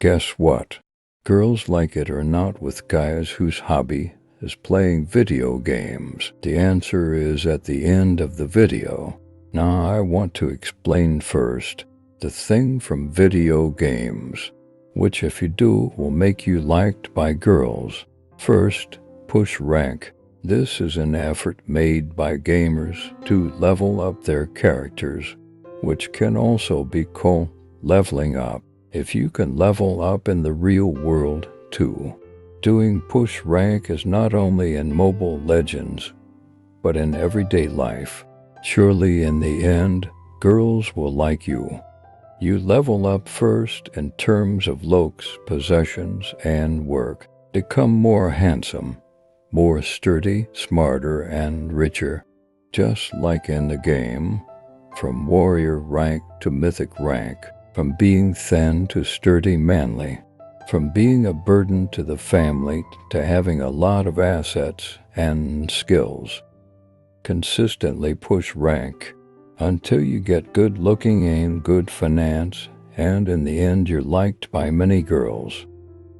Guess what? Girls like it or not with guys whose hobby is playing video games. The answer is at the end of the video. Now I want to explain first the thing from video games, which if you do will make you liked by girls. First, push rank. This is an effort made by gamers to level up their characters, which can also be called leveling up. If you can level up in the real world too. Doing push rank is not only in Mobile Legends, but in everyday life. Surely in the end, girls will like you. You level up first in terms of looks, possessions, and work. Become more handsome, more sturdy, smarter, and richer. Just like in the game, from warrior rank to mythic rank, from being thin to sturdy manly, from being a burden to the family to having a lot of assets and skills. Consistently push rank until you get good looking and good finance, and in the end you're liked by many girls.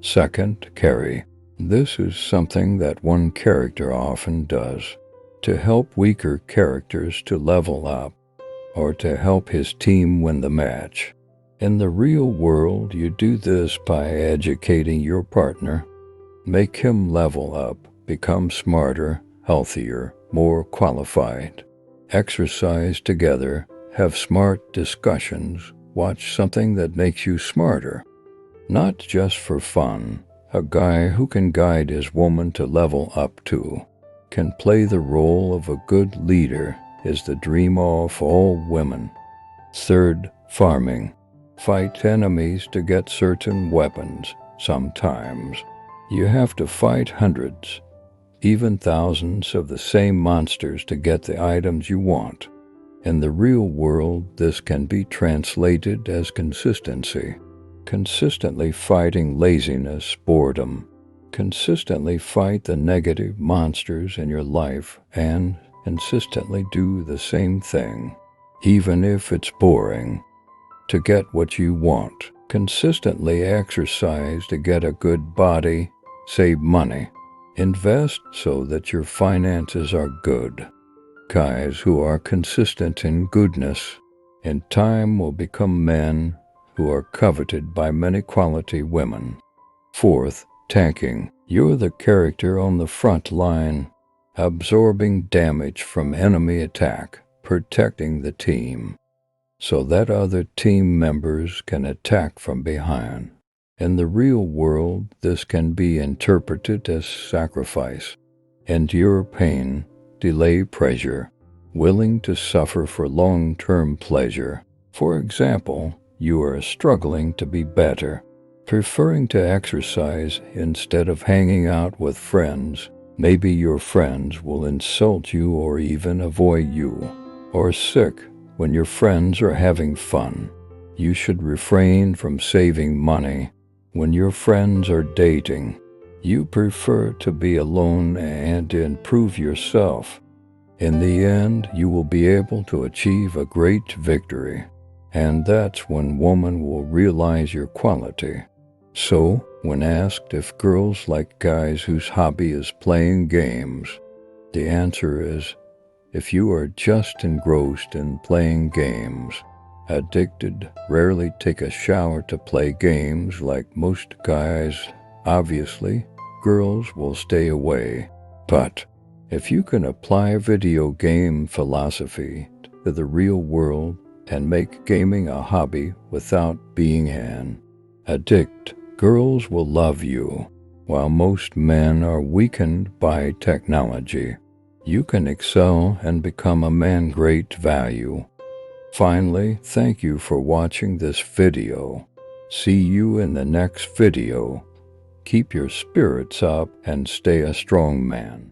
Second, carry. This is something that one character often does to help weaker characters to level up or to help his team win the match. In the real world, you do this by educating your partner, make him level up, become smarter, healthier, more qualified. Exercise together, have smart discussions, watch something that makes you smarter. Not just for fun, a guy who can guide his woman to level up too, can play the role of a good leader is the dream of all women. Third, farming. Fight enemies to get certain weapons. Sometimes you have to fight hundreds, even thousands of the same monsters to get the items you want. In the real world, this can be translated as consistency. Consistently fighting laziness, boredom. Consistently fight the negative monsters in your life and consistently do the same thing, even if it's boring, to get what you want. Consistently exercise to get a good body, save money. Invest so that your finances are good. Guys who are consistent in goodness, in time will become men who are coveted by many quality women. Fourth, tanking. You're the character on the front line, absorbing damage from enemy attack, protecting the team, so that other team members can attack from behind. In the real world, this can be interpreted as sacrifice. Endure pain, delay pleasure, willing to suffer for long-term pleasure. For example, you are struggling to be better, preferring to exercise instead of hanging out with friends. Maybe your friends will insult you or even avoid you. Or sick when your friends are having fun. You should refrain from saving money. When your friends are dating, you prefer to be alone and improve yourself. In the end, you will be able to achieve a great victory, and that's when women will realize your quality. So, when asked if girls like guys whose hobby is playing games, the answer is, if you are just engrossed in playing games, addicted, rarely take a shower to play games like most guys, obviously, girls will stay away. But if you can apply video game philosophy to the real world and make gaming a hobby without being an addict, girls will love you. While most men are weakened by technology, you can excel and become a man great value. Finally, thank you for watching this video. See you in the next video. Keep your spirits up and stay a strong man.